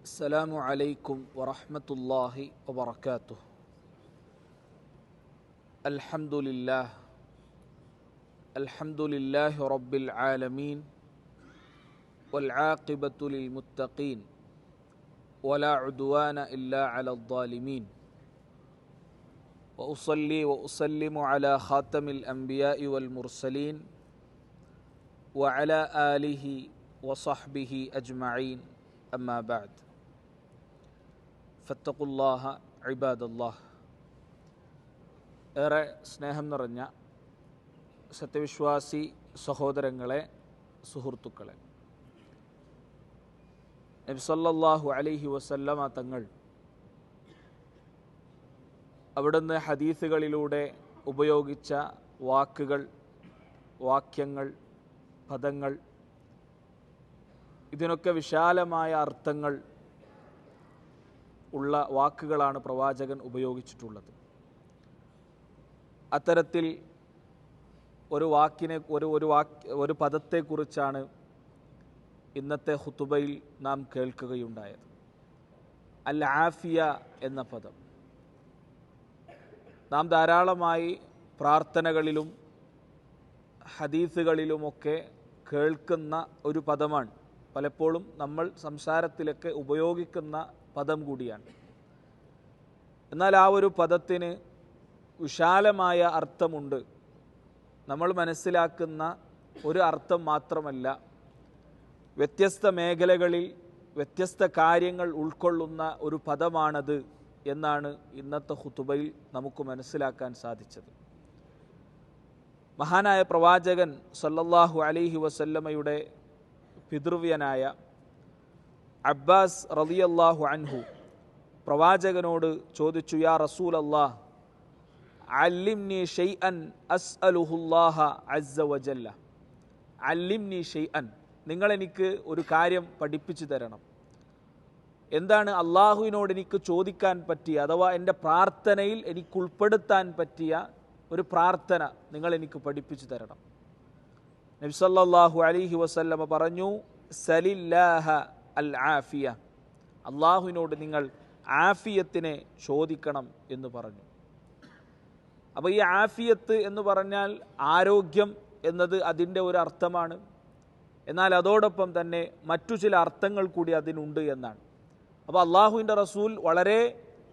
السلام عليكم ورحمة الله وبركاته. الحمد لله رب العالمين والعاقبة للمتقين ولا عدوان إلا على الظالمين وأصلي وأسلم على خاتم الأنبياء والمرسلين وعلى آله وصحبه أجمعين أما بعد فاتقوا الله عباد الله. ഏറെ സ്നേഹം നിറഞ്ഞ സത്യവിശ്വാസി സഹോദരങ്ങളെ, സുഹൃത്തുക്കളെ, നബി സല്ലല്ലാഹു അലൈഹി വസല്ലമ തങ്ങൾ അവിടുന്ന് ഹദീസുകളിലൂടെ ഉപയോഗിച്ച വാക്കുകൾ, വാക്യങ്ങൾ, പദങ്ങൾ, ഇതിനൊക്കെ വിശാലമായ അർത്ഥങ്ങൾ ഉള്ള വാക്കുകളാണ് പ്രവാചകൻ ഉപയോഗിച്ചിട്ടുള്ളത്. അത്തരത്തിൽ ഒരു പദത്തെക്കുറിച്ചാണ് ഇന്നത്തെ ഖുതുബയിൽ നാം കേൾക്കുകയുണ്ടായത്. അൽ ആഫിയ എന്ന പദം നാം ധാരാളമായി പ്രാർത്ഥനകളിലും ഹദീസുകളിലുമൊക്കെ കേൾക്കുന്ന ഒരു പദമാണ്. പലപ്പോഴും നമ്മൾ സംസാരത്തിലൊക്കെ ഉപയോഗിക്കുന്ന പദം കൂടിയാണ്. എന്നാൽ ആ ഒരു പദത്തിന് വിശാലമായ അർത്ഥമുണ്ട്. നമ്മൾ മനസ്സിലാക്കുന്ന ഒരു അർത്ഥം മാത്രമല്ല, വ്യത്യസ്ത മേഖലകളിൽ വ്യത്യസ്ത കാര്യങ്ങൾ ഉൾക്കൊള്ളുന്ന ഒരു പദമാണത് എന്നാണ് ഇന്നത്തെ ഖുതുബയിൽ നമുക്ക് മനസ്സിലാക്കാൻ സാധിച്ചത്. മഹാനായ പ്രവാചകൻ സല്ലല്ലാഹു അലൈഹി വസല്ലമയുടെ പിതൃവ്യനായ അബ്ബാസ് റളിയല്ലാഹു അൻഹു പ്രവാചകനോട് ചോദിച്ചു, യാ റസൂലല്ലാഹ്, അല്ലിംനി ഷൈഅൻ അസ്അലുഹുല്ലാഹ അസ്സ വജല്ല. അല്ലിംനി ഷൈഅൻ, നിങ്ങളെനിക്ക് ഒരു കാര്യം പഠിപ്പിച്ചു തരണം. എന്താണ് അള്ളാഹുവിനോട് എനിക്ക് ചോദിക്കാൻ പറ്റിയ, അഥവാ എൻ്റെ പ്രാർത്ഥനയിൽ എനിക്ക് ഉൾപ്പെടുത്താൻ പറ്റിയ ഒരു പ്രാർത്ഥന നിങ്ങൾ എനിക്ക് പഠിപ്പിച്ചു തരണം. നബി സല്ലല്ലാഹു അലൈഹി വസല്ലമ പറഞ്ഞു, സലില്ലാഹ അൽ ആഫിയ, അള്ളാഹുവിനോട് നിങ്ങൾ ആഫിയത്തിനെ ചോദിക്കണം എന്ന് പറഞ്ഞു. അപ്പോൾ ഈ ആഫിയത്ത് എന്ന് പറഞ്ഞാൽ ആരോഗ്യം എന്നത് അതിൻ്റെ ഒരു അർത്ഥമാണ്. എന്നാൽ അതോടൊപ്പം തന്നെ മറ്റു ചില അർത്ഥങ്ങൾ കൂടി അതിനുണ്ട് എന്നാണ്. അപ്പോൾ അള്ളാഹുവിൻ്റെ റസൂൽ വളരെ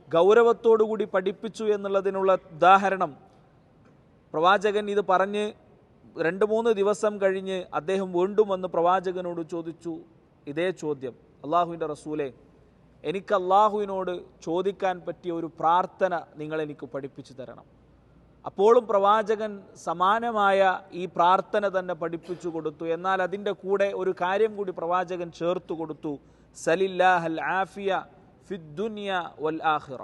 ഗൗരവത്തോടു കൂടി പഠിപ്പിച്ചു എന്നുള്ളതിനുള്ള ഉദാഹരണം, പ്രവാചകൻ ഇത് പറഞ്ഞ് 2-3 ദിവസം കഴിഞ്ഞ് അദ്ദേഹം വീണ്ടും വന്ന് പ്രവാചകനോട് ചോദിച്ചു ഇതേ ചോദ്യം, അള്ളാഹുവിൻ്റെ റസൂലെ, എനിക്ക് അള്ളാഹുവിനോട് ചോദിക്കാൻ പറ്റിയ ഒരു പ്രാർത്ഥന നിങ്ങൾ എനിക്ക് പഠിപ്പിച്ചു തരണം. അപ്പോഴും പ്രവാചകൻ സമാനമായ ഈ പ്രാർത്ഥന തന്നെ പഠിപ്പിച്ചു കൊടുത്തു. എന്നാൽ അതിൻ്റെ കൂടെ ഒരു കാര്യം കൂടി പ്രവാചകൻ ചേർത്തു കൊടുത്തു, സലില്ലാഹൽ ആഫിയ ഫിദ്ദുനിയ വൽ ആഖിറ,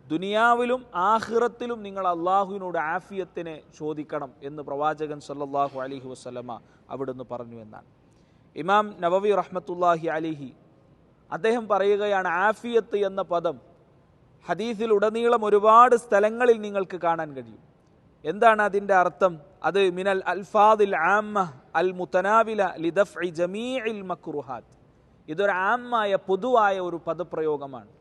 ദുനിയാവിലും ആഖിറത്തിലും നിങ്ങൾ അള്ളാഹുവിനോട് ആഫിയത്തിനെ ചോദിക്കണം എന്ന് പ്രവാചകൻ സല്ലല്ലാഹു അലൈഹി വസല്ലമ അവിടുന്ന് പറഞ്ഞു എന്നാണ്. ഇമാം നവവി റഹ്മത്തുള്ളാഹി അലൈഹി അദ്ദേഹം പറയുകയാണ്, ആഫിയത്ത് എന്ന പദം ഹദീസിൽ ഉടനീളം ഒരുപാട് സ്ഥലങ്ങളിൽ നിങ്ങൾക്ക് കാണാൻ കഴിയും. എന്താണ് അതിൻ്റെ അർത്ഥം? അത് മിനൽ അൽഫാദിൽ ആമ്മ അൽ മുതനാവില ലിദഫ്ഇ ജമീഇൽ മക്റുഹാത്ത്, ഇതൊരു ആമ്മായ പൊതുവായ ഒരു പദപ്രയോഗമാണ്.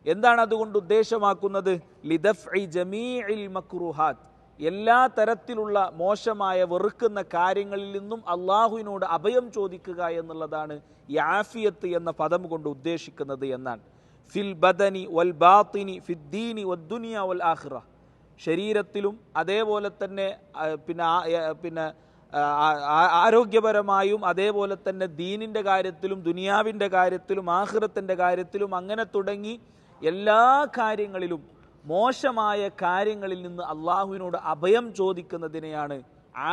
എന്താണ് അതുകൊണ്ട് ഉദ്ദേശമാക്കുന്നത്? ലിദഫ്ഇ ജമീഇൽ മക്റുഹാത്ത്, എല്ലാ തരത്തിലുള്ള മോശമായ വെറുക്കുന്ന കാര്യങ്ങളിൽ നിന്നും അള്ളാഹുവിനോട് അഭയം ചോദിക്കുക എന്നുള്ളതാണ് ഈ ആഫിയത്ത് എന്ന പദം കൊണ്ട് ഉദ്ദേശിക്കുന്നത് എന്നാണ്. ഫിൽ ബദനി വൽ ബാത്തിനി ഫിദ്ദീനി വദ്ദുനിയ വൽ ആഖിറ, ശരീരത്തിലും അതേപോലെ തന്നെ പിന്നെ ആരോഗ്യപരമായും അതേപോലെ തന്നെ ദീനിൻ്റെ കാര്യത്തിലും ദുനിയാവിൻ്റെ കാര്യത്തിലും ആഖിറത്തിൻ്റെ കാര്യത്തിലും അങ്ങനെ തുടങ്ങി എല്ലാ കാര്യങ്ങളിലും മോശമായ കാര്യങ്ങളിൽ നിന്ന് അള്ളാഹുവിനോട് അഭയം ചോദിക്കുന്നതിനെയാണ്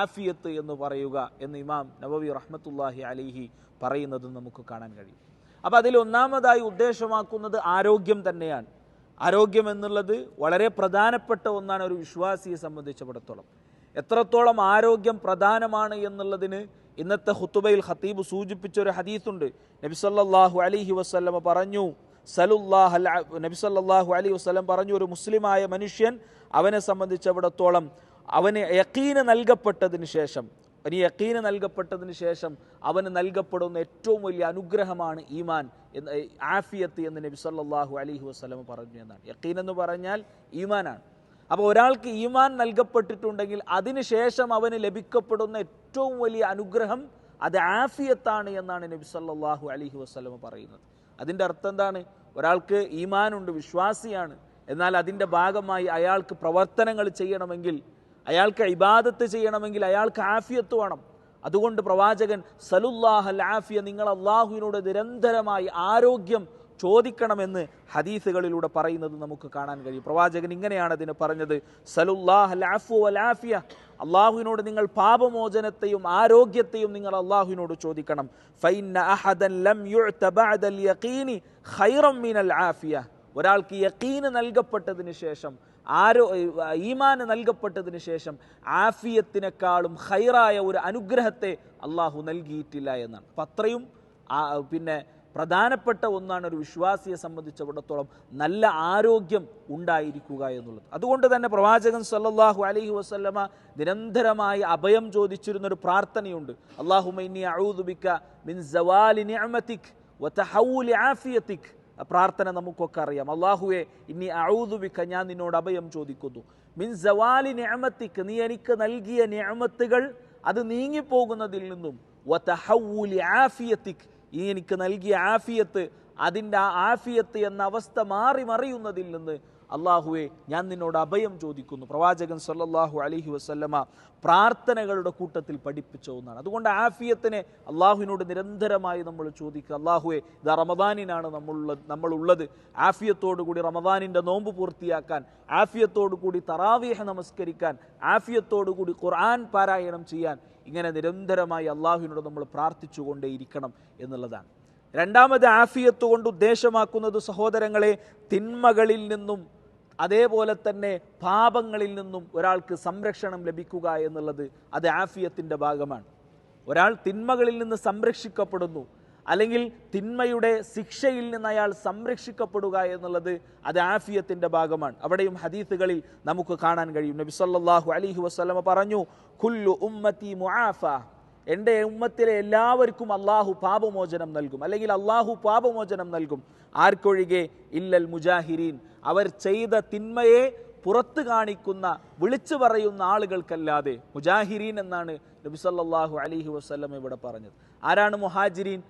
ആഫിയത്ത് എന്ന് പറയുക എന്ന് ഇമാം നവവി റഹ്മത്തുള്ളാഹി അലൈഹി പറയുന്നത് നമുക്ക് കാണാൻ കഴിയും. അപ്പോൾ അതിൽ ഒന്നാമതായി ഉദ്ദേശമാക്കുന്നത് ആരോഗ്യം തന്നെയാണ്. ആരോഗ്യം എന്നുള്ളത് വളരെ പ്രധാനപ്പെട്ട ഒന്നാണ് ഒരു വിശ്വാസിയെ സംബന്ധിച്ചിടത്തോളം. എത്രത്തോളം ആരോഗ്യം പ്രധാനമാണ് എന്നുള്ളതിന് ഇന്നത്തെ ഖുതുബയിൽ ഖതീബ് സൂചിപ്പിച്ചൊരു ഹദീസുണ്ട്. നബി സല്ലല്ലാഹു അലൈഹി വസല്ലമ പറഞ്ഞു, നബി സല്ലല്ലാഹു അലൈഹി വസല്ലം പറഞ്ഞു, ഒരു മുസ്ലിമായ മനുഷ്യൻ അവനെ സംബന്ധിച്ചിടത്തോളം അവന് യഖീന് നൽകപ്പെട്ടതിന് ശേഷം, ഇനി യഖീന് നൽകപ്പെട്ടതിന് ശേഷം അവന് നൽകപ്പെടുന്ന ഏറ്റവും വലിയ അനുഗ്രഹമാണ് ഈമാൻ എന്ന്, ആഫിയത്ത് എന്ന് നബി സല്ലല്ലാഹു അലൈഹി വസല്ലം പറഞ്ഞു എന്നാണ്. യഖീൻ എന്ന് പറഞ്ഞാൽ ഈമാനാണ്. അപ്പോൾ ഒരാൾക്ക് ഈമാൻ നൽകപ്പെട്ടിട്ടുണ്ടെങ്കിൽ അതിനുശേഷം അവന് ലഭിക്കപ്പെടുന്ന ഏറ്റവും വലിയ അനുഗ്രഹം അത് ആഫിയത്താണ് എന്നാണ് നബി സല്ലല്ലാഹു അലൈഹി വസല്ലം പറയുന്നത്. അതിൻ്റെ അർത്ഥം എന്താണ്? ഒരാൾക്ക് ഈമാനുണ്ട്, വിശ്വാസിയാണ്, എന്നാൽ അതിൻ്റെ ഭാഗമായി അയാൾക്ക് പ്രവർത്തനങ്ങൾ ചെയ്യണമെങ്കിൽ, അയാൾക്ക് ഇബാദത്ത് ചെയ്യണമെങ്കിൽ അയാൾക്ക് ആഫിയത്ത് വേണം. അതുകൊണ്ട് പ്രവാചകൻ സലുല്ലാഹൽ ആഫിയ, നിങ്ങൾ അള്ളാഹുവിനോട് നിരന്തരമായി ആരോഗ്യം ചോദിക്കണമെന്ന് ഹദീസുകളിലൂടെ പറയുന്നത് നമുക്ക് കാണാൻ കഴിയും. പ്രവാചകൻ ഇങ്ങനെയാണ് അതിന് പറഞ്ഞത്, സലുല്ലാഹൽ അഫ്വ വൽ ആഫിയ, അള്ളാഹുവിനോട് നിങ്ങൾ പാപമോചനത്തെയും ആരോഗ്യത്തെയും നിങ്ങൾ അള്ളാഹുവിനോട് ചോദിക്കണം. ഫഇന്ന അഹദൻ ലം യുഅത ബഅദൽ യഖീനി ഖൈറൻ മിനൽ ആഫിയ, ഒരാൾക്ക് യഖീന് നൽകപ്പെട്ടതിന് ശേഷം, ഈമാന് നൽകപ്പെട്ടതിന് ശേഷം ആഫിയത്തിനേക്കാളും ഖൈറായ ഒരു അനുഗ്രഹത്തെ അള്ളാഹു നൽകിയിട്ടില്ല എന്നാണ്. അപ്പം അത്രയും പ്രധാനപ്പെട്ട ഒന്നാണ് ഒരു വിശ്വാസിയെ സംബന്ധിച്ചിടത്തോളം നല്ല ആരോഗ്യം ഉണ്ടായിരിക്കുക എന്നുള്ളത്. അതുകൊണ്ട് തന്നെ പ്രവാചകൻ സല്ലല്ലാഹു അലൈഹി വസല്ലമ നിരന്തരമായി അഭയം ചോദിച്ചിരുന്നൊരു പ്രാർത്ഥനയുണ്ട്. അല്ലാഹുമ്മ ഇന്നി അഊദു ബിക മിൻ സവാലി നിഅമതിക് വതഹവ്വുലി ആഫിയതിക്. പ്രാർത്ഥന നമുക്കൊക്കെ അറിയാം. അല്ലാഹുവേ ഇന്നി അഊദു ബിക, ഞാൻ നിന്നോട് അഭയം ചോദിക്കുന്നു, മിൻ സവാലി നിഅമതിക്, നീ എനിക്ക് നൽകിയ നിഅമത്തുകൾ അത് നീങ്ങിപ്പോകുന്നതിൽ നിന്നും, വതഹവ്വുലി ആഫിയതിക്, ഈ എനിക്ക് നൽകിയ ആഫിയത്ത്, അതിൻ്റെ ആ ആഫിയത്ത് എന്ന അവസ്ഥ മാറി മറിയുന്നതിൽ നിന്ന് അള്ളാഹുവെ ഞാൻ നിന്നോട് അഭയം ചോദിക്കുന്നു. പ്രവാചകൻ സല്ലല്ലാഹു അലൈഹി വസല്ലമ പ്രാർത്ഥനകളുടെ കൂട്ടത്തിൽ പഠിപ്പിച്ച ഒന്നാണ്. അതുകൊണ്ട് ആഫിയത്തിനെ അള്ളാഹുവിനോട് നിരന്തരമായി നമ്മൾ ചോദിക്കുക. അള്ളാഹുവെ, ഇത് റമദാനിനാണ് നമ്മളുള്ളത്, ആഫിയത്തോടുകൂടി റമദാനിൻ്റെ നോമ്പ് പൂർത്തിയാക്കാൻ, ആഫിയത്തോടുകൂടി തറാവീഹ് നമസ്കരിക്കാൻ, ആഫിയത്തോടുകൂടി ഖുർആൻ പാരായണം ചെയ്യാൻ, ഇങ്ങനെ നിരന്തരമായി അള്ളാഹുവിനോട് നമ്മൾ പ്രാർത്ഥിച്ചുകൊണ്ടേയിരിക്കണം എന്നുള്ളതാണ്. രണ്ടാമത് ആഫിയത്ത് കൊണ്ട് ഉദ്ദേശമാക്കുന്നത് സഹോദരങ്ങളെ, തിന്മകളിൽ നിന്നും അതേപോലെ തന്നെ പാപങ്ങളിൽ നിന്നും ഒരാൾക്ക് സംരക്ഷണം ലഭിക്കുക എന്നുള്ളത് അത് ആഫിയത്തിൻ്റെ ഭാഗമാണ്. ഒരാൾ തിന്മകളിൽ നിന്ന് സംരക്ഷിക്കപ്പെടുന്നു, അല്ലെങ്കിൽ തിന്മയുടെ ശിക്ഷയിൽ നിന്ന് അയാൾ സംരക്ഷിക്കപ്പെടുക എന്നുള്ളത് അത് ആഫിയത്തിൻ്റെ ഭാഗമാണ്. അവിടെയും ഹദീസുകളിൽ നമുക്ക് കാണാൻ കഴിയും. നബി സല്ലല്ലാഹു അലൈഹി വസല്ലമ പറഞ്ഞു, കുല്ലു ഉമ്മത്തി മുആഫ, എൻ്റെ ഉമ്മത്തിലെ എല്ലാവർക്കും അള്ളാഹു പാപമോചനം നൽകും, അല്ലെങ്കിൽ അള്ളാഹു പാപമോചനം നൽകും. ആർക്കൊഴികെ? ഇല്ലൽ മുജാഹിരീൻ, അവർ ചെയ്ത തിന്മയെ പുറത്തു കാണിക്കുന്ന, വിളിച്ചു പറയുന്ന ആളുകൾക്കല്ലാതെ. മുജാഹിരീൻ എന്നാണ് നബി സല്ലല്ലാഹു അലൈഹി വസല്ലം ഇവിടെ പറഞ്ഞത്. ആരാണ് മുഹാജിരീൻ?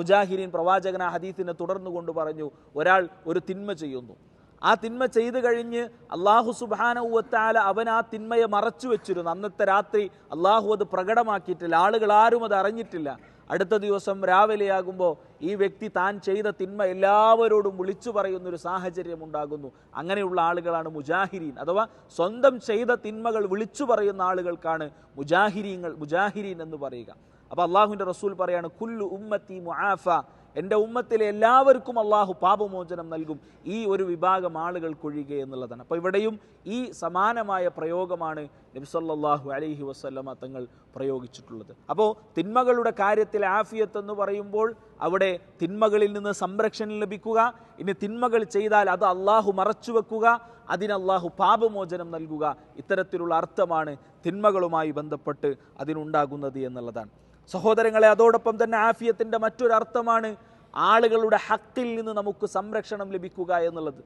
മുജാഹിരീൻ പ്രവാചകൻ ആ ഹദീസിനെ തുടർന്നു കൊണ്ട് പറഞ്ഞു, ഒരാൾ ഒരു തിന്മ ചെയ്യുന്നു, ആ തിന്മ ചെയ്തു കഴിഞ്ഞ് അള്ളാഹു സുബ്ഹാനഹു വ തആല അവൻ ആ തിന്മയെ മറച്ചു വെച്ചിരുന്നു. അന്നത്തെ രാത്രി അള്ളാഹു അത് പ്രകടമാക്കിയിട്ടില്ല, ആളുകൾ ആരും അത് അറിഞ്ഞിട്ടില്ല. അടുത്ത ദിവസം രാവിലെയാകുമ്പോൾ ഈ വ്യക്തി താൻ ചെയ്ത തിന്മ എല്ലാവരോടും വിളിച്ചു പറയുന്നൊരു സാഹചര്യം ഉണ്ടാകുന്നു. അങ്ങനെയുള്ള ആളുകളാണ് മുജാഹിരീൻ, അഥവാ സ്വന്തം ചെയ്ത തിന്മകൾ വിളിച്ചു പറയുന്ന ആളുകൾക്കാണ് മുജാഹിരീൻ എന്ന് പറയുക. അപ്പോൾ അള്ളാഹുവിൻ്റെ റസൂൽ പറയാണ്, കുല്ലു ഉമ്മത്തി മുആഫ, എൻ്റെ ഉമ്മത്തിലെ എല്ലാവർക്കും അള്ളാഹു പാപമോചനം നൽകും, ഈ ഒരു വിഭാഗം ആളുകൾക്കൊഴികെ എന്നുള്ളതാണ്. അപ്പോൾ ഇവിടെയും ഈ സമാനമായ പ്രയോഗമാണ് നബി സല്ലല്ലാഹു അലൈഹി വസല്ലമ തങ്ങൾ പ്രയോഗിച്ചിട്ടുള്ളത്. അപ്പോൾ തിന്മകളുടെ കാര്യത്തിൽ ആഫിയത്ത് എന്ന് പറയുമ്പോൾ അവിടെ തിന്മകളിൽ നിന്ന് സംരക്ഷണം ലഭിക്കുക, ഇനി തിന്മകൾ ചെയ്താൽ അത് അള്ളാഹു മറച്ചു വെക്കുക, അതിന് അള്ളാഹു പാപമോചനം നൽകുക, ഇത്തരത്തിലുള്ള അർത്ഥമാണ് തിന്മകളുമായി ബന്ധപ്പെട്ട് അതിനുണ്ടാകുന്നത് എന്നുള്ളതാണ്. സഹോദരങ്ങളെ, അതോടൊപ്പം തന്നെ ആഫിയത്തിൻ്റെ മറ്റൊരർത്ഥമാണ് ആളുകളുടെ ഹക്കിൽ നിന്ന് നമുക്ക് സംരക്ഷണം ലഭിക്കുക എന്നുള്ളത്.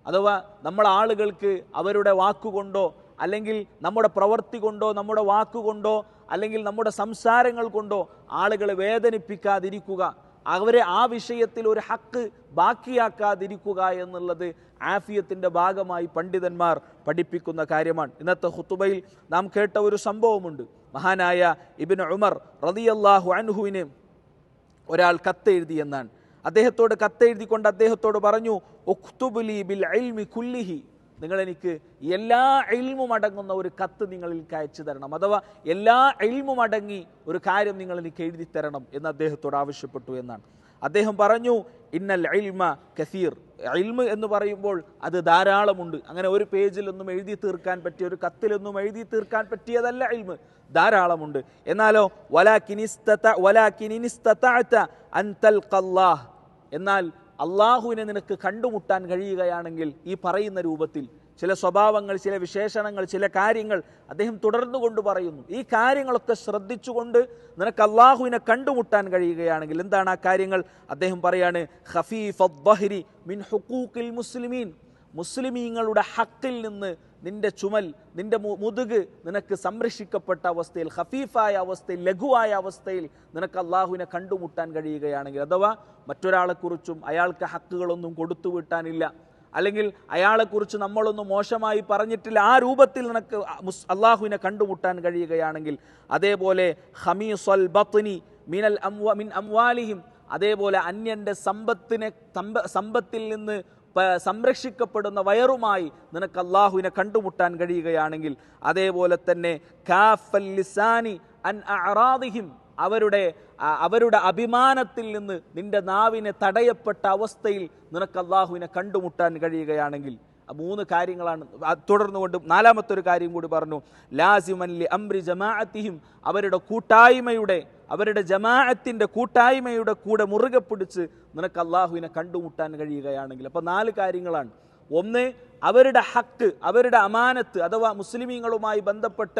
അഥവാ നമ്മൾ ആളുകൾക്ക് അവരുടെ വാക്കുകൊണ്ടോ, അല്ലെങ്കിൽ നമ്മുടെ പ്രവൃത്തി കൊണ്ടോ, നമ്മുടെ വാക്കുകൊണ്ടോ, അല്ലെങ്കിൽ നമ്മുടെ സംസാരങ്ങൾ കൊണ്ടോ ആളുകളെ വേദനിപ്പിക്കാതിരിക്കുക, അവരെ ആ വിഷയത്തിൽ ഒരു ഹക്ക് ബാക്കിയാക്കാതിരിക്കുക എന്നുള്ളത് ആഫിയത്തിൻ്റെ ഭാഗമായി പണ്ഡിതന്മാർ പഠിപ്പിക്കുന്ന കാര്യമാണ്. ഇന്നത്തെ ഖുതുബയിൽ നാം കേട്ട ഒരു സംഭവമുണ്ട്. മഹാനായ ഇബ്നു ഉമർ റളിയല്ലാഹു അൻഹുവിന് ഒരാൾ കത്തെഴുതി എന്നാണ്. അദ്ദേഹത്തോട് കത്തെഴുതിക്കൊണ്ട് അദ്ദേഹത്തോട് പറഞ്ഞു, ഉക്തുബ് ലി ബിൽ ഇൽമി കുല്ലിഹി, നിങ്ങൾ എനിക്ക് എല്ലാ ഇൽമും അടങ്ങുന്ന ഒരു കത്ത് നിങ്ങൾ എനിക്ക് അയച്ചു തരണം, അഥവാ എല്ലാ ഇൽമും അടങ്ങി ഒരു കാര്യം നിങ്ങൾ എനിക്ക് എഴുതി തരണം എന്ന് അദ്ദേഹത്തോട് ആവശ്യപ്പെട്ടു എന്നാണ്. അദ്ദേഹം പറഞ്ഞു, ഇന്നൽ ഇൽമ കസീർ, ഇൽമ് എന്ന് പറയുമ്പോൾ അത് ധാരാളമുണ്ട്. അങ്ങനെ ഒരു പേജിലൊന്നും എഴുതി തീർക്കാൻ പറ്റിയ, ഒരു കത്തിലൊന്നും എഴുതി തീർക്കാൻ പറ്റിയതല്ല ഇൽമ്, ധാരാളമുണ്ട്. എന്നാലോ എന്നാൽ അള്ളാഹുവിനെ നിനക്ക് കണ്ടുമുട്ടാൻ കഴിയുകയാണെങ്കിൽ ഈ പറയുന്ന രൂപത്തിൽ ചില സ്വഭാവങ്ങൾ, ചില വിശേഷണങ്ങൾ, ചില കാര്യങ്ങൾ അദ്ദേഹം തുടർന്നുകൊണ്ട് പറയുന്നു. ഈ കാര്യങ്ങളൊക്കെ ശ്രദ്ധിച്ചുകൊണ്ട് നിനക്ക് അള്ളാഹുവിനെ കണ്ടുമുട്ടാൻ കഴിയുകയാണെങ്കിൽ എന്താണ് ആ കാര്യങ്ങൾ? അദ്ദേഹം പറയാണ്, ഖഫീഫദ് ദഹ്രി മിൻ ഹുഖൂഖിൽ മുസ്ലിമീൻ, മുസ്ലിമീങ്ങളുടെ ഹക്കിൽ നിന്ന് നിന്റെ ചുമൽ, നിന്റെ മുതുക് നിനക്ക് സംരക്ഷിക്കപ്പെട്ട അവസ്ഥയിൽ, ഖഫീഫായ അവസ്ഥയിൽ, ലഘുവായ അവസ്ഥയിൽ നിനക്ക് അള്ളാഹുവിനെ കണ്ടുമുട്ടാൻ കഴിയുകയാണെങ്കിൽ, അഥവാ മറ്റൊരാളെക്കുറിച്ചും അയാൾക്ക് ഹക്കുകളൊന്നും കൊടുത്തു വിട്ടാനില്ല, അല്ലെങ്കിൽ അയാളെക്കുറിച്ച് നമ്മളൊന്നും മോശമായി പറഞ്ഞിട്ടില്ല, ആ രൂപത്തിൽ നിനക്ക് അള്ളാഹുവിനെ കണ്ടുമുട്ടാൻ കഴിയുകയാണെങ്കിൽ, അതേപോലെ ഖമീസുൽ ബത്നി മിൻ അംവാലിഹിം, അതേപോലെ അന്യന്റെ സമ്പത്തിൽ നിന്ന് സംരക്ഷിക്കപ്പെടുന്ന വയറുമായി നിനക്ക് അള്ളാഹുവിനെ കണ്ടുമുട്ടാൻ കഴിയുകയാണെങ്കിൽ, അതേപോലെ തന്നെ കാഫൽ ലിസാനി അൻ അഅറാദിഹിം, അവരുടെ അഭിമാനത്തിൽ നിന്ന് നിന്റെ നാവിനെ തടയപ്പെട്ട അവസ്ഥയിൽ നിനക്ക് അള്ളാഹുവിനെ കണ്ടുമുട്ടാൻ കഴിയുകയാണെങ്കിൽ, 3 കാര്യങ്ങളാണ്. തുടർന്നുകൊണ്ട് 4-മത്തെ ഒരു കാര്യം കൂടി പറഞ്ഞു, ലാസിമൻ ലി അംരി ജമാഅത്തിഹിം, അവരുടെ ജമാഅത്തിന്റെ കൂട്ടായ്മയുടെ കൂടെ മുറുകെ പിടിച്ച് നിനക്ക് അള്ളാഹുവിനെ കണ്ടുമുട്ടാൻ കഴിയുകയാണെങ്കിൽ. അപ്പോൾ 4 കാര്യങ്ങളാണ്. ഒന്ന്, അവരുടെ ഹക്ക്, അവരുടെ അമാനത്ത്, അഥവാ മുസ്ലിമീങ്ങളുമായി ബന്ധപ്പെട്ട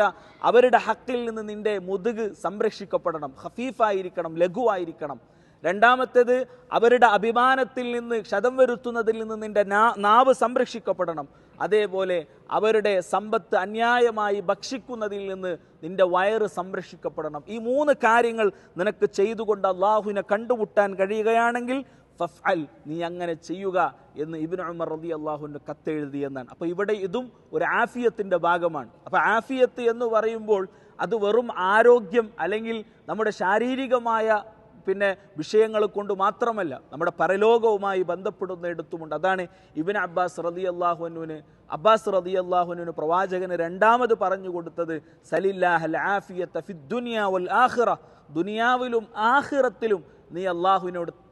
അവരുടെ ഹക്കിൽ നിന്ന് നിന്റെ മുതുക് സംരക്ഷിക്കപ്പെടണം, ഖഫീഫായിരിക്കണം, ലഘുവായിരിക്കണം. രണ്ടാമത്തേത്, അവരുടെ അഭിമാനത്തിൽ നിന്ന്, ക്ഷതം വരുത്തുന്നതിൽ നിന്ന് നിന്റെ നാവ് സംരക്ഷിക്കപ്പെടണം. അതേപോലെ അവരുടെ സമ്പത്ത് അന്യായമായി ഭക്ഷിക്കുന്നതിൽ നിന്ന് നിന്റെ വയറ് സംരക്ഷിക്കപ്പെടണം. ഈ 3 കാര്യങ്ങൾ നിനക്ക് ചെയ്തുകൊണ്ട് അള്ളാഹുവിനെ കണ്ടുമുട്ടാൻ കഴിയുകയാണെങ്കിൽ ഫഫ്അൽ, നീ അങ്ങനെ ചെയ്യുക എന്ന് ഇബ്നു ഉമർ റളിയല്ലാഹുവിന് കത്തെഴുതി എന്നാണ്. അപ്പോൾ ഇവിടെ ഇതും ഒരു ആഫിയത്തിന്റെ ഭാഗമാണ്. അപ്പോൾ ആഫിയത്ത് എന്ന് പറയുമ്പോൾ അത് വെറും ആരോഗ്യം അല്ലെങ്കിൽ നമ്മുടെ ശാരീരികമായ വിഷയങ്ങൾ കൊണ്ട് മാത്രമല്ല, നമ്മുടെ പരലോകവുമായി ബന്ധപ്പെടുന്നിടത്തുമുണ്ട്. അതാണ് ഇബ്നു അബ്ബാസ് റളിയല്ലാഹുവിന് പ്രവാചകന് രണ്ടാമത് പറഞ്ഞു കൊടുത്തത്, സലില്ലാഹൽ ആഫിയത ഫിദ് ദുനിയ വൽ ആഖിറ, ദുനിയാവിലും ആഖിറത്തിലും നീ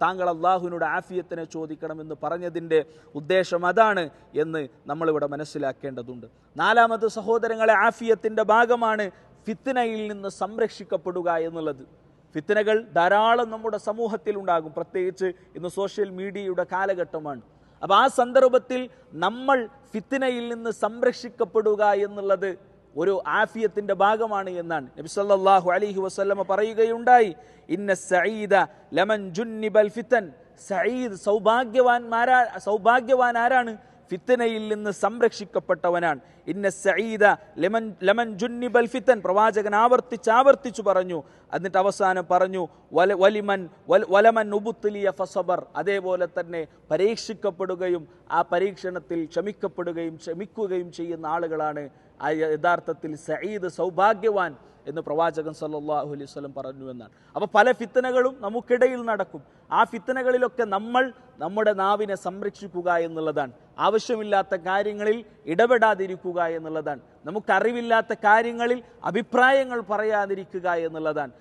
താങ്കൾ അള്ളാഹുവിനോട് ആഫിയത്തിനെ ചോദിക്കണമെന്ന് പറഞ്ഞതിൻ്റെ ഉദ്ദേശം അതാണ് എന്ന് നമ്മളിവിടെ മനസ്സിലാക്കേണ്ടതുണ്ട്. 4-മത് സഹോദരങ്ങളെ, ആഫിയത്തിൻ്റെ ഭാഗമാണ് ഫിത്നയിൽ നിന്ന് സംരക്ഷിക്കപ്പെടുക എന്നുള്ളത്. ഫിത്നകൾ ധാരാളം നമ്മുടെ സമൂഹത്തിൽ ഉണ്ടാകും, പ്രത്യേകിച്ച് ഇന്ന് സോഷ്യൽ മീഡിയയുടെ കാലഘട്ടമാണ്. അപ്പോൾ ആ സന്ദർഭത്തിൽ നമ്മൾ ഫിത്നയിൽ നിന്ന് സംരക്ഷിക്കപ്പെടുക എന്നുള്ളത് ഒരു ആഫിയത്തിന്റെ ഭാഗമാണ് എന്നാണ് നബി സല്ലല്ലാഹു അലൈഹി വസല്ലമ പറയുകയുണ്ടായി, ഇന്ന സഈദ ലമൻ ജുന്നിബൽ ഫിതൻ, സഈദ് സൗഭാഗ്യവാൻ ആരാണ്? ഫിത്നയിൽ നിന്ന് സംരക്ഷിക്കപ്പെട്ടവനാണ്. ഇന്ന സഈദ ലമൻ ജുന്നിബൽ ഫിതൻ, പ്രവാചകൻ ആവർത്തിച്ചു പറഞ്ഞു. എന്നിട്ട് അവസാനം പറഞ്ഞു, വലമൻ ഉബ്തുലിയ ഫസബർ, അതേപോലെ തന്നെ പരീക്ഷിക്കപ്പെടുകയും ആ പരീക്ഷണത്തിൽ ക്ഷമിക്കുകയും ചെയ്യുന്ന ആളുകളാണ് യഥാർത്ഥത്തിൽ സഈദ്, സൗഭാഗ്യവാൻ എന്ന് പ്രവാചകൻ സല്ലല്ലാഹു അലൈഹി വസല്ലം പറഞ്ഞു എന്നാണ്. അപ്പോൾ പല ഫിത്നകളും നമുക്കിടയിൽ നടക്കും. ആ ഫിത്നകളിലൊക്കെ നമ്മൾ നമ്മുടെ നാവിനെ സംരക്ഷിക്കുക എന്നുള്ളതാണ്. ആവശ്യമില്ലാത്ത കാര്യങ്ങളിൽ ഇടപെടാതിരിക്കുക എന്നുള്ളതാണ്. നമുക്കറിവില്ലാത്ത കാര്യങ്ങളിൽ അഭിപ്രായങ്ങൾ പറയാതിരിക്കുക എന്നുള്ളതാണ്.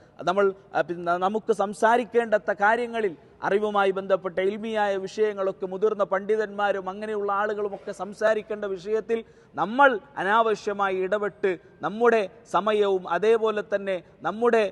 നമുക്ക് സംസാരിക്കേണ്ടത്ത കാര്യങ്ങളിൽ, അറിവുമായി ബന്ധപ്പെട്ട ഇൽമിയായ വിഷയങ്ങളൊക്കെ മുതിർന്ന പണ്ഡിതന്മാരും അങ്ങനെയുള്ള ആളുകളുമൊക്കെ സംസാരിക്കേണ്ട വിഷയത്തിൽ നമ്മൾ അനാവശ്യമായി ഇടപെട്ട് നമ്മുടെ സമയവും അതേപോലെ തന്നെ നമ്മുടെ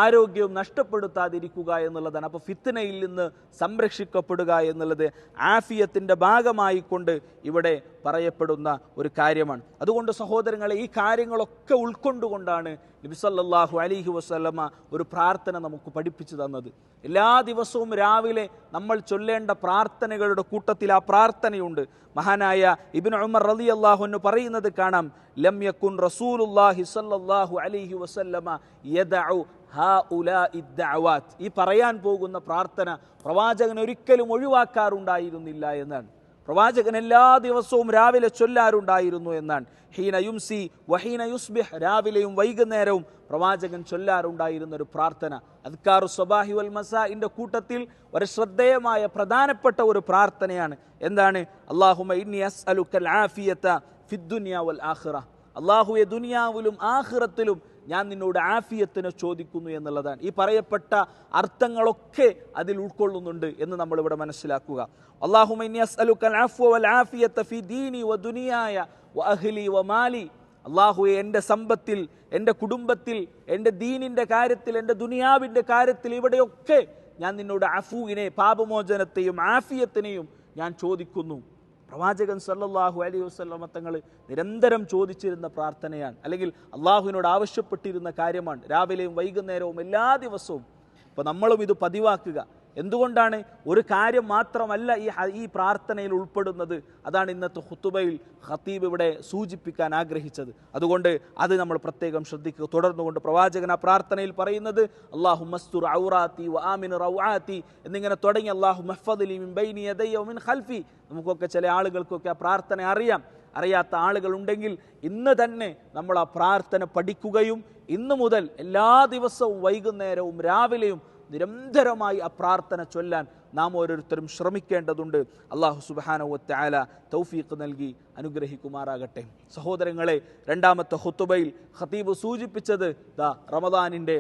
ആരോഗ്യവും നഷ്ടപ്പെടുത്താതിരിക്കുക എന്നുള്ളതാണ്. അപ്പോൾ ഫിത്നയിൽ നിന്ന് സംരക്ഷിക്കപ്പെടുക എന്നുള്ളത് ആഫിയത്തിൻ്റെ ഭാഗമായി കൊണ്ട് ഇവിടെ പറയപ്പെടുന്ന ഒരു കാര്യമാണ്. അതുകൊണ്ട് സഹോദരങ്ങളെ, ഈ കാര്യങ്ങളൊക്കെ ഉൾക്കൊണ്ടുകൊണ്ടാണ് നബി സല്ലല്ലാഹു അലൈഹി വസല്ലമ ഒരു പ്രാർത്ഥന നമുക്ക് പഠിപ്പിച്ചു തന്നത്. എല്ലാ ദിവസവും രാവിലെ നമ്മൾ ചൊല്ലേണ്ട പ്രാർത്ഥനകളുടെ കൂട്ടത്തിൽ ആ പ്രാർത്ഥനയുണ്ട്. മഹാനായ ഇബ്നു ഉമർ റളിയല്ലാഹു അൻഹു പറയുന്നത് കാണാം, ലം യകുൻ റസൂലുള്ളാഹി സ്വല്ലല്ലാഹു അലൈഹി വസല്ലമ യദഉ ഹൗലാഇ ദഅവാത്ത്, ഈ പറയാൻ പോകുന്ന പ്രാർത്ഥന പ്രവാചകൻ ഒരിക്കലും ഒഴിവാക്കാറുണ്ടായിരുന്നില്ല എന്നാണ്. പ്രവാചകൻ എല്ലാ ദിവസവും രാവിലെ ചൊല്ലാറുണ്ടായിരുന്നു എന്നാണ്. ഹീന യുംസി വഹീന യുസ്ബിഹ്, രാവിലെയും വൈകുന്നേരവും പ്രവാചകൻ ചൊല്ലാറുണ്ടായിരുന്ന ഒരു പ്രാർത്ഥന. അദ്കാറു സ്വബാഹി വൽ മസാഇന്റെ കൂട്ടത്തിൽ ഒരു ശ്രദ്ധേയമായ പ്രധാനപ്പെട്ട ഒരു പ്രാർത്ഥനയാണ്. എന്താണ്? അല്ലാഹുമ്മ ഇന്നി അസ്അലുക്കൽ ആഫിയത ഫിദ് ദുനിയ വൽ ആഖിറ, അല്ലാഹുവേ ദുനിയാവിലും ആഖിറത്തിലും ഞാൻ നിന്നോട് ആഫിയത്തിനെ ചോദിക്കുന്നു എന്നുള്ളതാണ്. ഈ പറയപ്പെട്ട അർത്ഥങ്ങളൊക്കെ അതിൽ ഉൾക്കൊള്ളുന്നുണ്ട് എന്ന് നമ്മൾ ഇവിടെ മനസ്സിലാക്കുക. അല്ലാഹുമ്മ ഇന്നി അസ്അലുക്കൽ അഫ്വ വൽ ആഫിയത ഫി ദീനി വ ദുനിയായ വ അഹ്ലി വ മാലി, അല്ലാഹുവേ എൻ്റെ സമ്പത്തിൽ, എൻ്റെ കുടുംബത്തിൽ, എൻ്റെ ദീനിൻ്റെ കാര്യത്തിൽ, എൻ്റെ ദുനിയാവിൻ്റെ കാര്യത്തിൽ, ഇവിടെയൊക്കെ ഞാൻ നിന്നോട് അഫുവിനെ, പാപമോചനത്തെയും ആഫിയത്തിനെയും ഞാൻ ചോദിക്കുന്നു. പ്രവാചകൻ സല്ലല്ലാഹു അലൈഹി വസല്ലമ തങ്ങൾ നിരന്തരം ചോദിച്ചിരുന്ന പ്രാർത്ഥനയാണ്, അല്ലെങ്കിൽ അള്ളാഹുവിനോട് ആവശ്യപ്പെട്ടിരുന്ന കാര്യമാണ്, രാവിലെയും വൈകുന്നേരവും എല്ലാ ദിവസവും. അപ്പോൾ നമ്മളും ഇത് പതിവാക്കുക. എന്തുകൊണ്ടാണ്? ഒരു കാര്യം മാത്രമല്ല ഈ പ്രാർത്ഥനയിൽ ഉൾപ്പെടുന്നത്. അതാണ് ഇന്നത്തെ ഖുതുബയിൽ ഖതീബ് ഇവിടെ സൂചിപ്പിക്കാൻ ആഗ്രഹിച്ചത്. അതുകൊണ്ട് അത് നമ്മൾ പ്രത്യേകം ശ്രദ്ധിക്കുക. തുടർന്നുകൊണ്ട് പ്രവാചകൻ ആ പ്രാർത്ഥനയിൽ പറയുന്നത് അല്ലാഹുമ്മസ്തുർ ഔറാത്തി വആമിൻ റൗആത്തി എന്നിങ്ങനെ തുടങ്ങി അല്ലാഹുമ്മ ഹ്ഫദ്ലി മിൻ ബൈനി യദയ്യ വമിൻ ഖൽഫി. നമുക്കൊക്കെ ചില ആളുകൾക്കൊക്കെ ആ പ്രാർത്ഥന അറിയാത്ത ആളുകളുണ്ടെങ്കിൽ ഇന്ന് തന്നെ നമ്മൾ ആ പ്രാർത്ഥന പഠിക്കുകയും ഇന്നു മുതൽ എല്ലാ ദിവസവും വൈകുന്നേരവും രാവിലെയും നിരന്തരമായി ആ പ്രാർത്ഥന ചൊല്ലാൻ നാം ഓരോരുത്തരും ശ്രമിക്കേണ്ടതുണ്ട്. അല്ലാഹു സുബ്ഹാനഹു വ തആല തൗഫീഖ് നൽകി അനുഗ്രഹിക്കുമാറാകട്ടെ. സഹോദരങ്ങളെ, രണ്ടാമത്തെ ഖുതുബയിൽ ഖതീബ് സൂചിപ്പിച്ചത് റമദാനിൻ്റെ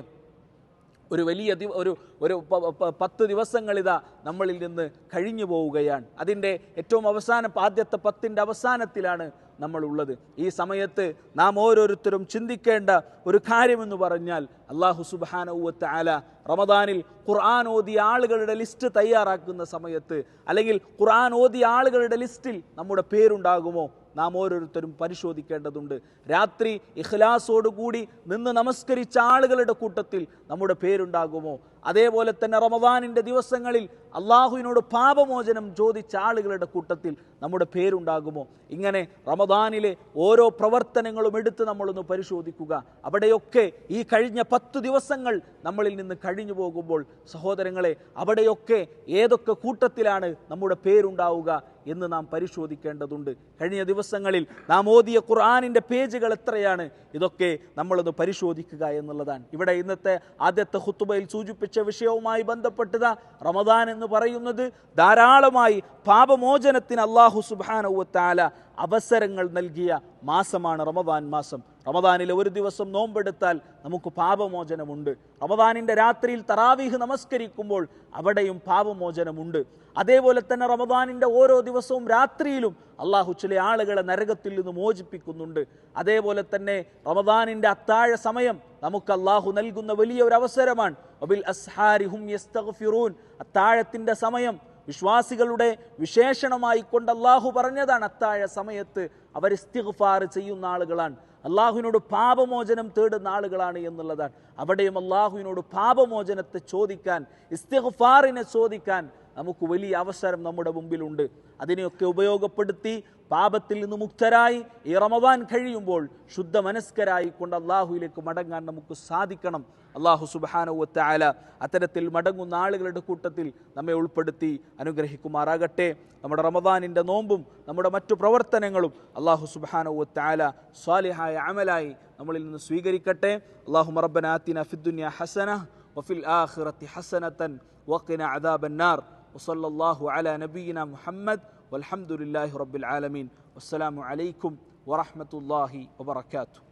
ഒരു വലിയ ഒരു 10 ദിവസങ്ങളിതാ നമ്മളിൽ നിന്ന് കഴിഞ്ഞു പോവുകയാണ്. അതിൻ്റെ ഏറ്റവും ആദ്യത്തെ 10ൻ്റെ അവസാനത്തിലാണ് നമ്മളുള്ളത്. ഈ സമയത്ത് നാം ഓരോരുത്തരും ചിന്തിക്കേണ്ട ഒരു കാര്യമെന്ന് പറഞ്ഞാൽ അല്ലാഹു സുബ്ഹാനഹു വ തആല റമദാനിൽ ഖുർആൻ ഓതിയ ആളുകളുടെ ലിസ്റ്റ് തയ്യാറാക്കുന്ന സമയത്ത്, അല്ലെങ്കിൽ ഖുർആൻ ഓതിയ ആളുകളുടെ ലിസ്റ്റിൽ നമ്മുടെ പേരുണ്ടാകുമോ നാം ഓരോരുത്തരും പരിശോധിക്കേണ്ടതുണ്ട്. രാത്രി ഇഖ്ലാസോടുകൂടി നിന്ന് നമസ്കരിച്ച ആളുകളുടെ കൂട്ടത്തിൽ നമ്മുടെ പേരുണ്ടാകുമോ? അതേപോലെ തന്നെ റമദാനിൻ്റെ ദിവസങ്ങളിൽ അള്ളാഹുവിനോട് പാപമോചനം ചോദിച്ച ആളുകളുടെ കൂട്ടത്തിൽ നമ്മുടെ പേരുണ്ടാകുമോ? ഇങ്ങനെ റമദാനിലെ ഓരോ പ്രവർത്തനങ്ങളും എടുത്ത് നമ്മളൊന്ന് പരിശോധിക്കുക. അവിടെയൊക്കെ ഈ കഴിഞ്ഞ 10 ദിവസങ്ങൾ നമ്മളിൽ നിന്ന് കഴിഞ്ഞു പോകുമ്പോൾ സഹോദരങ്ങളെ, അവിടെയൊക്കെ ഏതൊക്കെ കൂട്ടത്തിലാണ് നമ്മുടെ പേരുണ്ടാവുക എന്ന് നാം പരിശോധിക്കേണ്ടതുണ്ട്. കഴിഞ്ഞ ദിവസങ്ങളിൽ നാം ഓതിയ ഖുർആനിൻ്റെ പേജുകൾ എത്രയാണ്? ഇതൊക്കെ നമ്മളൊന്ന് പരിശോധിക്കുക എന്നുള്ളതാണ്. ഇവിടെ ഇന്നത്തെ ആദ്യത്തെ ഖുതുബയിൽ സൂചിപ്പിച്ച വിഷയവുമായി ബന്ധപ്പെട്ടത് റമദാൻ എന്ന് പറയുന്നത് ധാരാളമായി പാപമോചനത്തിന് അല്ലാഹു സുബ്ഹാനഹു വ തആല അവസരങ്ങൾ നൽകിയ മാസമാണ് റമദാൻ മാസം. റമദാനിലെ ഒരു ദിവസം നോമ്പെടുത്താൽ നമുക്ക് പാപമോചനമുണ്ട്. റമദാനിൻ്റെ രാത്രിയിൽ തറാവീഹ് നമസ്കരിക്കുമ്പോൾ അവിടെയും പാപമോചനമുണ്ട്. അതേപോലെ തന്നെ റമദാനിൻ്റെ ഓരോ ദിവസവും രാത്രിയിലും അള്ളാഹു ചില ആളുകളെ നരകത്തിൽ നിന്ന് മോചിപ്പിക്കുന്നുണ്ട്. അതേപോലെ തന്നെ റമദാനിൻ്റെ അത്താഴ സമയം നമുക്ക് അള്ളാഹു നൽകുന്ന വലിയൊരു അവസരമാണ്. വബിൽ അസ്ഹാരി ഹും യസ്തഗ്ഫിറൂൻ. അത്താഴത്തിൻ്റെ സമയം വിശ്വാസികളുടെ വിശേഷണമായി കൊണ്ട് അള്ളാഹു പറഞ്ഞതാണ്, അത്താഴ സമയത്ത് അവർ ഇസ്തിഗ്ഫാർ ചെയ്യുന്ന ആളുകളാണ്, അള്ളാഹുവിനോട് പാപമോചനം തേടുന്ന ആളുകളാണ് എന്നുള്ളതാണ്. അവിടെയും അള്ളാഹുവിനോട് പാപമോചനത്തെ ചോദിക്കാൻ, ഇസ്തിഗ്ഫാറിനെ ചോദിക്കാൻ നമുക്ക് വലിയ അവസരം നമ്മുടെ മുമ്പിലുണ്ട്. അതിനെയൊക്കെ ഉപയോഗപ്പെടുത്തി പാപത്തിൽ നിന്ന് മുക്തരായി ഈ റമദാൻ കഴിയുമ്പോൾ ശുദ്ധ മനസ്കരായി കൊണ്ട് അള്ളാഹുവിലേക്ക് മടങ്ങാൻ നമുക്ക് സാധിക്കണം. അള്ളാഹു സുബ്ഹാനഹു വ തആല അത്തരത്തിൽ മടങ്ങുന്ന ആളുകളുടെ കൂട്ടത്തിൽ നമ്മെ ഉൾപ്പെടുത്തി അനുഗ്രഹിക്കുമാറാകട്ടെ. നമ്മുടെ റമദാനിൻ്റെ നോമ്പും നമ്മുടെ മറ്റു പ്രവർത്തനങ്ങളും അള്ളാഹു സുബ്ഹാനഹു വ തആല സ്വാലിഹായ അമലായി നമ്മളിൽ നിന്ന് സ്വീകരിക്കട്ടെ. അല്ലാഹുമ്മ റബ്ബനാ ആതിനാ ഫിദ്ദുനിയ ഹസന വഫിൽ ആഖിറതി ഹസനതൻ വഖിനാ അദാബന്നാർ. വസല്ലല്ലാഹു അലാ നബിയിനാ മുഹമ്മദ് വൽഹംദുലില്ലാഹി റബ്ബിൽ ആലമീൻ. വസ്സലാമു അലൈക്കും വറഹ്മത്തുള്ളാഹി വബറകാതുഹു.